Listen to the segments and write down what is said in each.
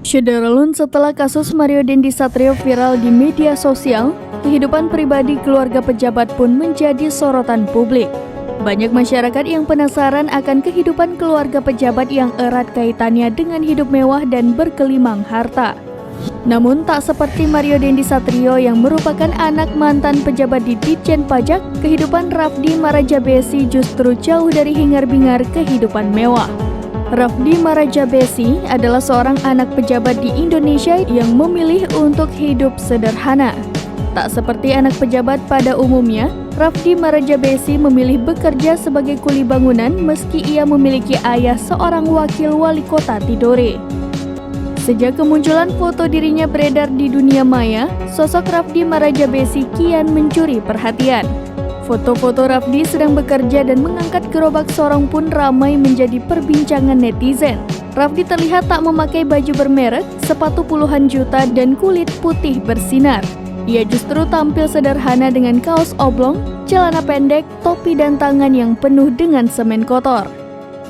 Syederalun setelah kasus Mario Dandisatrio viral di media sosial, kehidupan pribadi keluarga pejabat pun menjadi sorotan publik. Banyak masyarakat yang penasaran akan kehidupan keluarga pejabat yang erat kaitannya dengan hidup mewah dan berkelimang harta. Namun tak seperti Mario Dandisatrio yang merupakan anak mantan pejabat di Ditjen Pajak, kehidupan Rafdi Marajabesi justru jauh dari hingar-bingar kehidupan mewah. Rafdi Marajabesi adalah seorang anak pejabat di Indonesia yang memilih untuk hidup sederhana. Tak seperti anak pejabat pada umumnya, Rafdi Marajabesi memilih bekerja sebagai kuli bangunan meski ia memiliki ayah seorang wakil wali kota Tidore. Sejak kemunculan foto dirinya beredar di dunia maya, sosok Rafdi Marajabesi kian mencuri perhatian. Foto-foto Rafdi sedang bekerja dan mengangkat gerobak sorong pun ramai menjadi perbincangan netizen. Rafdi terlihat tak memakai baju bermerek, sepatu puluhan juta, dan kulit putih bersinar. Ia justru tampil sederhana dengan kaos oblong, celana pendek, topi dan tangan yang penuh dengan semen kotor.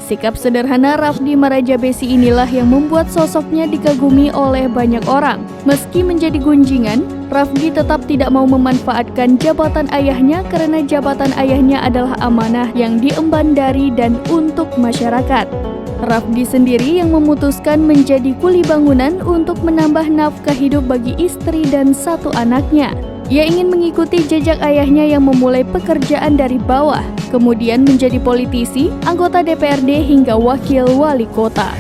Sikap sederhana Rafdi Marajabesi inilah yang membuat sosoknya dikagumi oleh banyak orang. Meski menjadi gunjingan, Rafdi tetap tidak mau memanfaatkan jabatan ayahnya karena jabatan ayahnya adalah amanah yang diemban dari dan untuk masyarakat. Rafdi sendiri yang memutuskan menjadi kuli bangunan untuk menambah nafkah hidup bagi istri dan satu anaknya. Ia ingin mengikuti jejak ayahnya yang memulai pekerjaan dari bawah, kemudian menjadi politisi, anggota DPRD hingga wakil wali kota.